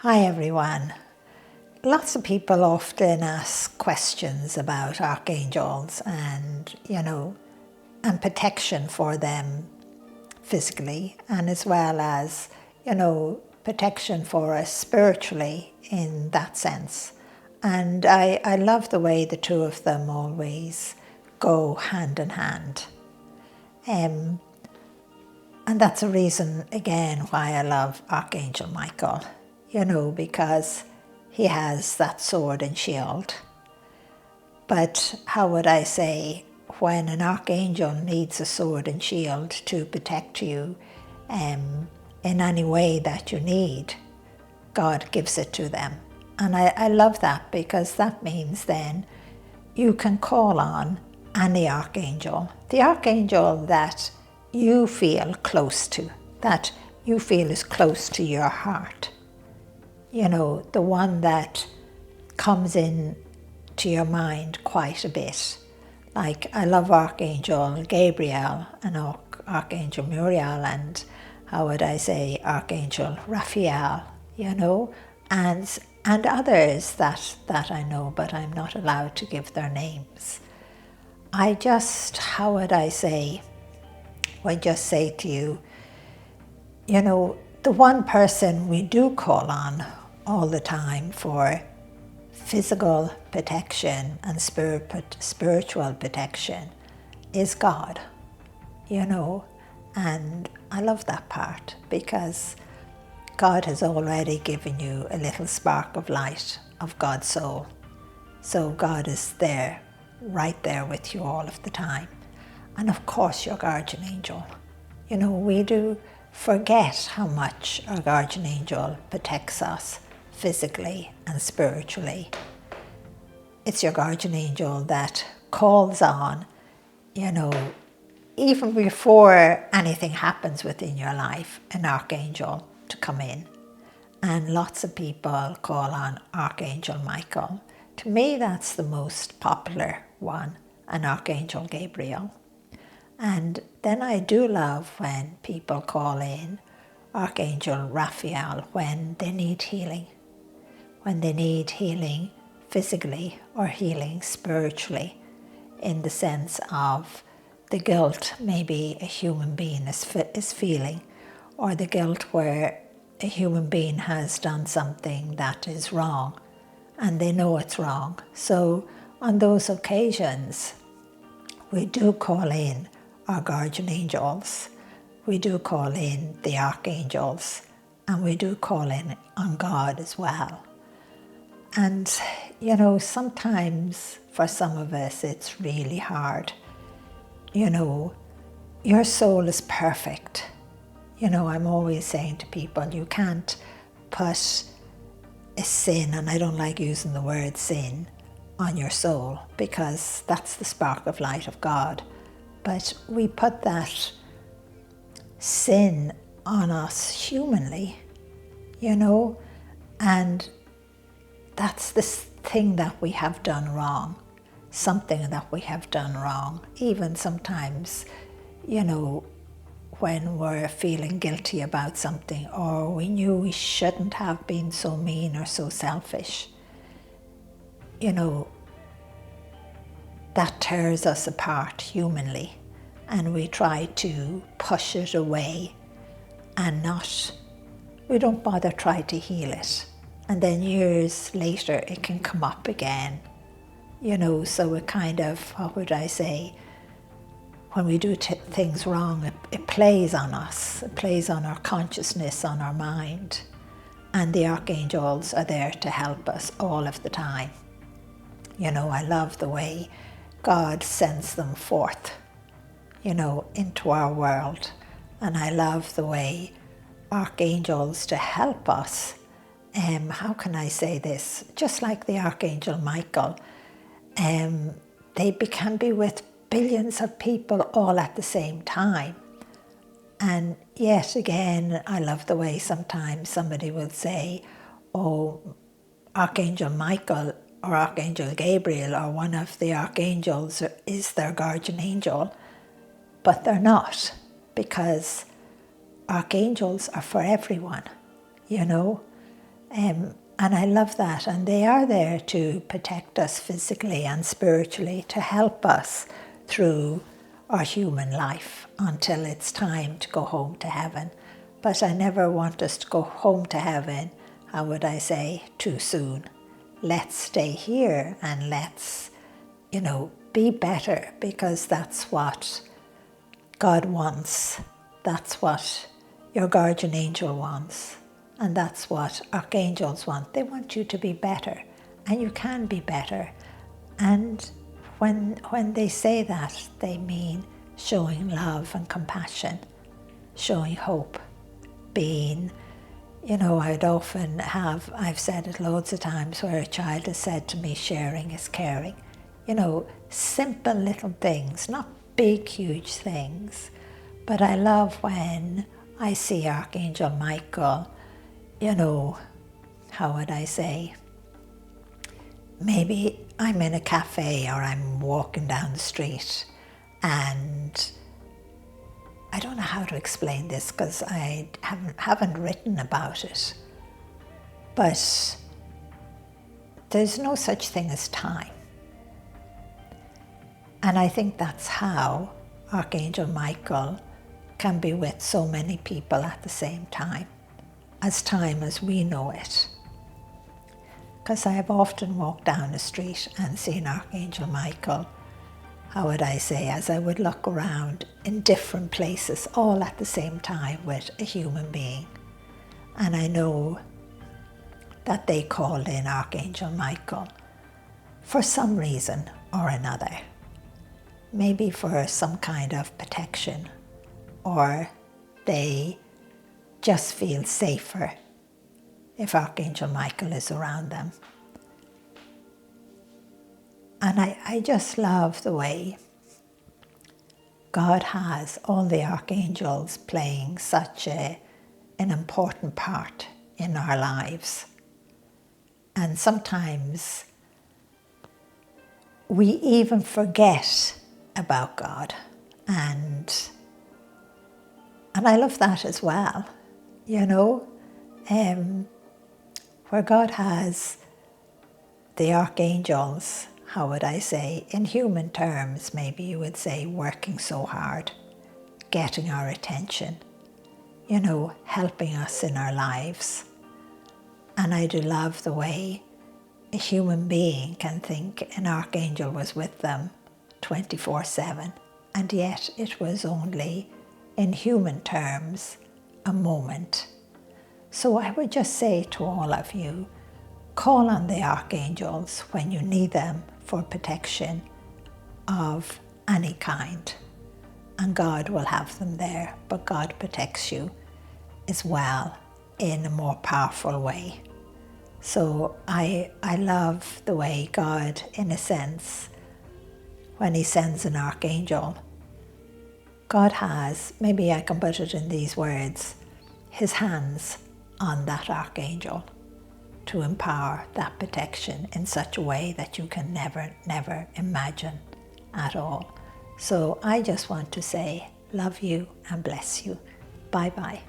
Hi everyone. Lots of people often ask questions about archangels and, and protection for them physically, and as well as, protection for us spiritually in that sense. And I love the way the two of them always go hand in hand. And that's a reason, again, why I love Archangel Michael, because he has that sword and shield. But how would I say, when an archangel needs a sword and shield to protect you in any way that you need, God gives it to them. And I love that, because that means then you can call on any archangel, the archangel that you feel close to, that you feel is close to your heart. The one that comes in to your mind quite a bit. Like, I love Archangel Gabrielle and Archangel Uriel and, how would I say, Archangel Raphael, and others that I know, but I'm not allowed to give their names. I just say to you, the one person we do call on all the time for physical protection and spiritual protection is God, and I love that part, because God has already given you a little spark of light of God's soul. So God is there, right there with you all of the time. And of course your guardian angel. We do forget how much our guardian angel protects us physically and spiritually. It's your guardian angel that calls on, even before anything happens within your life, an archangel to come in. And lots of people call on Archangel Michael. To me, that's the most popular one, and Archangel Gabrielle. And then I do love when people call in Archangel Raphael when they need healing. When they need healing physically or healing spiritually, in the sense of the guilt maybe a human being is feeling, or the guilt where a human being has done something that is wrong and they know it's wrong. So on those occasions, we do call in our guardian angels, we do call in the archangels, and we do call in on God as well. And, sometimes for some of us it's really hard. Your soul is perfect. I'm always saying to people, you can't put a sin, and I don't like using the word sin, on your soul, because that's the spark of light of God. But we put that sin on us humanly, and that's this thing that we have done wrong, something that we have done wrong. Even sometimes, when we're feeling guilty about something, or we knew we shouldn't have been so mean or so selfish, that tears us apart humanly, and we try to push it away and we don't bother try to heal it. And then years later it can come up again, so it kind of, what would I say, when we do things wrong, it plays on us, it plays on our consciousness, on our mind. And the archangels are there to help us all of the time. I love the way God sends them forth, into our world. And I love the way archangels to help us, how can I say this? Just like the Archangel Michael, they can be with billions of people all at the same time. And yet again, I love the way sometimes somebody will say, oh, Archangel Michael or Archangel Gabriel or one of the archangels is their guardian angel, but they're not, because archangels are for everyone, And I love that. And they are there to protect us physically and spiritually, to help us through our human life until it's time to go home to heaven. But I never want us to go home to heaven, how would I say, too soon. Let's stay here and let's, be better, because that's what God wants. That's what your guardian angel wants. And that's what archangels want. They want you to be better, and you can be better. And when they say that, they mean showing love and compassion, showing hope, being, I've said it loads of times where a child has said to me, sharing is caring. Simple little things, not big, huge things. But I love when I see Archangel Michael, how would I say, maybe I'm in a cafe or I'm walking down the street, and I don't know how to explain this because I haven't written about it, but there's no such thing as time. And I think that's how Archangel Michael can be with so many people at the same time as we know it. Because I have often walked down the street and seen Archangel Michael, how would I say, as I would look around in different places, all at the same time with a human being. And I know that they called in Archangel Michael for some reason or another. Maybe for some kind of protection, or they just feel safer if Archangel Michael is around them. And I just love the way God has all the archangels playing such an important part in our lives. And sometimes we even forget about God. And I love that as well, where God has the archangels, how would I say, in human terms, maybe you would say working so hard, getting our attention, helping us in our lives. And I do love the way a human being can think an archangel was with them 24/7, and yet it was only, in human terms, a moment. So I would just say to all of you, call on the archangels when you need them for protection of any kind, and God will have them there, but God protects you as well in a more powerful way. So I love the way God, in a sense, when he sends an archangel, God has, maybe I can put it in these words, his hands on that archangel to empower that protection in such a way that you can never imagine at all. So I just want to say, love you and bless you. Bye-bye.